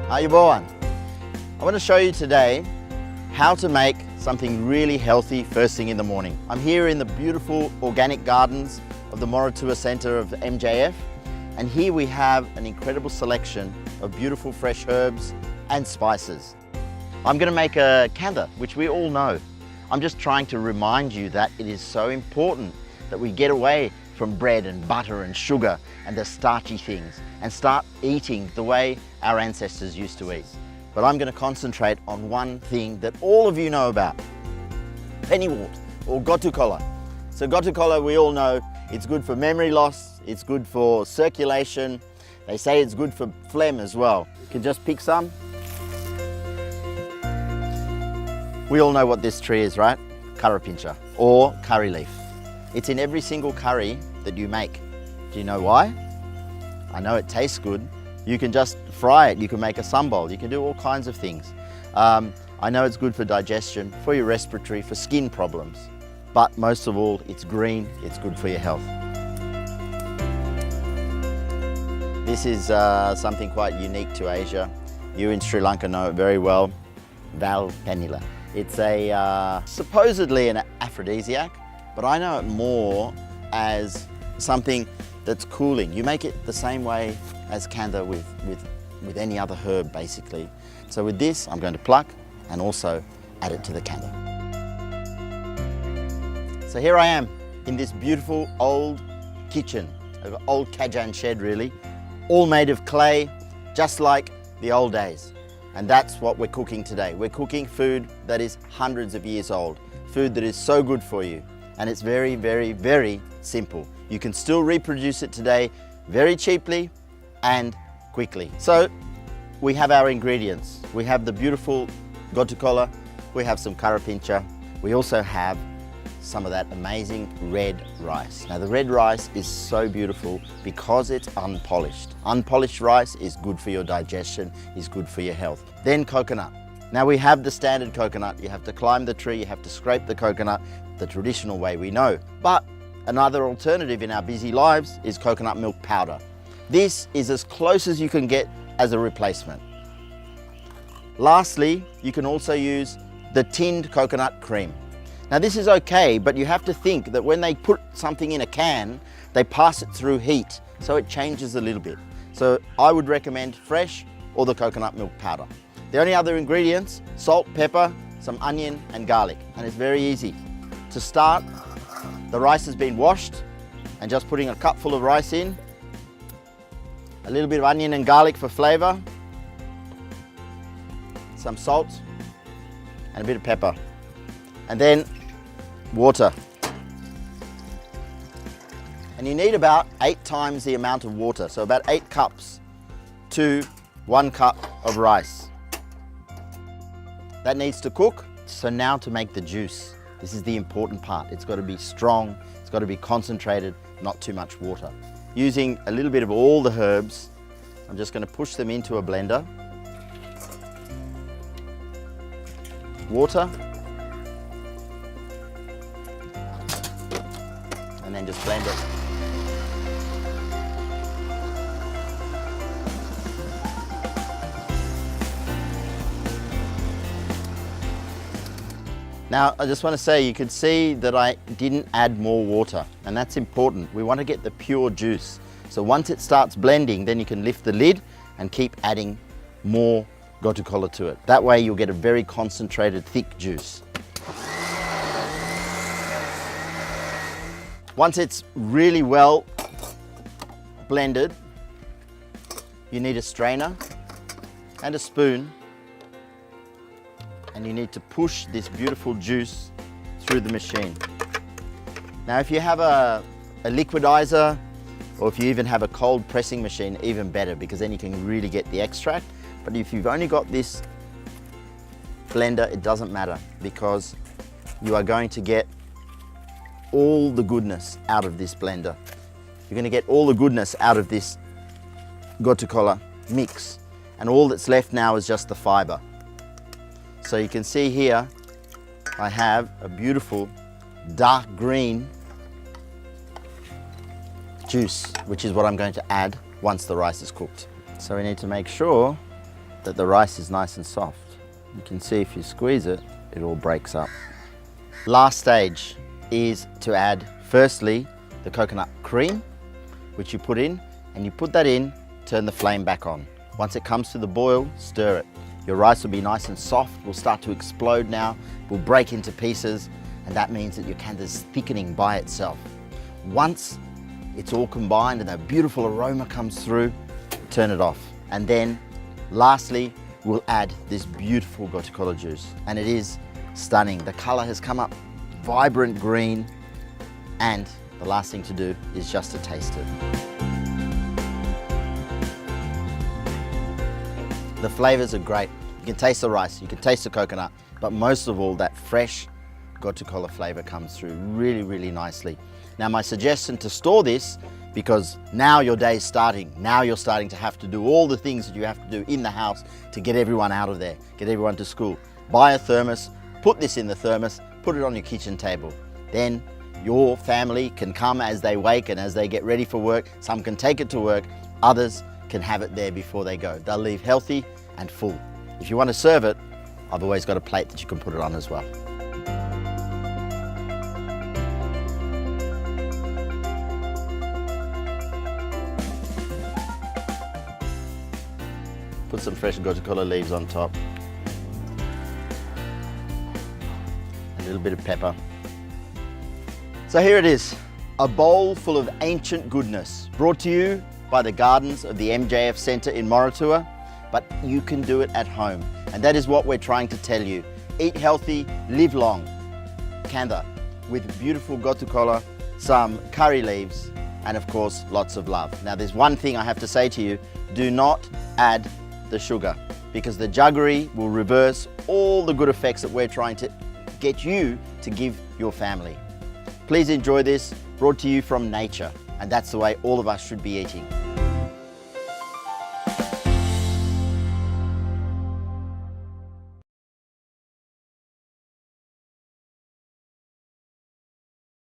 Ayubowan. I want to show you today how to make something really healthy first thing in the morning. I'm here in the beautiful organic gardens of the Moritua Centre of MJF, and here we have an incredible selection of beautiful fresh herbs and spices. I'm going to make a kenda, which we all know. I'm just trying to remind you that it is so important that we get away from bread and butter and sugar and the starchy things and start eating the way our ancestors used to eat. But I'm going to concentrate on one thing that all of you know about. Pennywort or gotu-kola. So gotu-kola, we all know it's good for memory loss, it's good for circulation. They say it's good for phlegm as well. You can just pick some. We all know what this tree is, right? Kuruvita or curry leaf. It's in every single curry that you make. Do you know why? I know it tastes good. You can just fry it, you can make a sambal, you can do all kinds of things. I know it's good for digestion, for your respiratory, for skin problems. But most of all, it's green, it's good for your health. This is something quite unique to Asia. You in Sri Lanka know it very well, Val Penila. It's supposedly an aphrodisiac, but I know it more as something that's cooling. You make it the same way as kenda with any other herb, basically. So with this, I'm going to pluck and also add it to the kenda. So here I am in this beautiful old kitchen, an old Kajan shed really, all made of clay, just like the old days. And that's what we're cooking today. We're cooking food that is hundreds of years old, food that is so good for you. And it's very, very, very simple. You can still reproduce it today very cheaply and quickly. So we have our ingredients. We have the beautiful gotu-kola, we have some Kuruvita, we also have some of that amazing red rice. Now the red rice is so beautiful because it's unpolished. Unpolished rice is good for your digestion, is good for your health. Then coconut. Now we have the standard coconut. You have to climb the tree, you have to scrape the coconut the traditional way we know. But another alternative in our busy lives is coconut milk powder. This is as close as you can get as a replacement. Lastly, you can also use the tinned coconut cream. Now this is okay, but you have to think that when they put something in a can, they pass it through heat, so it changes a little bit. So I would recommend fresh or the coconut milk powder. The only other ingredients, salt, pepper, some onion and garlic, and it's very easy. To start, the rice has been washed and just putting a cupful of rice in, a little bit of onion and garlic for flavor, some salt and a bit of pepper, and then water. And you need about 8 times the amount of water, so about 8 cups to 1 cup of rice. That needs to cook. So now to make the juice. This is the important part. It's got to be strong, it's got to be concentrated, not too much water. Using a little bit of all the herbs, I'm just going to push them into a blender. Water. And then just blend it. Now, I just want to say, you can see that I didn't add more water, and that's important. We want to get the pure juice. So once it starts blending, then you can lift the lid and keep adding more gotu-kola to it. That way you'll get a very concentrated, thick juice. Once it's really well blended, you need a strainer and a spoon, and you need to push this beautiful juice through the machine. Now if you have a liquidizer, or if you even have a cold pressing machine, even better, because then you can really get the extract. But if you've only got this blender, it doesn't matter, because you are going to get all the goodness out of this blender. You're going to get all the goodness out of this gotu-kola mix, and all that's left now is just the fiber. So you can see here, I have a beautiful dark green juice, which is what I'm going to add once the rice is cooked. So we need to make sure that the rice is nice and soft. You can see if you squeeze it, it all breaks up. Last stage is to add, firstly, the coconut cream, which you put in, and you put that in, turn the flame back on. Once it comes to the boil, stir it. Your rice will be nice and soft, will start to explode now, will break into pieces, and that means that your kenda is thickening by itself. Once it's all combined and that beautiful aroma comes through, turn it off. And then, lastly, we'll add this beautiful Kola juice, and it is stunning. The color has come up vibrant green, and the last thing to do is just to taste it. The flavors are great. You can taste the rice, you can taste the coconut, but most of all, that fresh Kola flavor comes through really, really nicely. Now, my suggestion to store this, because now your day is starting, now you're starting to have to do all the things that you have to do in the house to get everyone out of there, get everyone to school. Buy a thermos, put this in the thermos, put it on your kitchen table. Then your family can come as they wake and as they get ready for work. Some can take it to work, others can have it there before they go. They'll leave healthy and full. If you want to serve it, I've always got a plate that you can put it on as well. Put some fresh Kola leaves on top. A little bit of pepper. So here it is, a bowl full of ancient goodness, brought to you by the gardens of the MJF Centre in Moratuwa, but you can do it at home. And that is what we're trying to tell you. Eat healthy, live long. Kenda, with beautiful Kola, some curry leaves, and of course, lots of love. Now there's one thing I have to say to you, do not add the sugar, because the jaggery will reverse all the good effects that we're trying to get you to give your family. Please enjoy this, brought to you from nature, and that's the way all of us should be eating.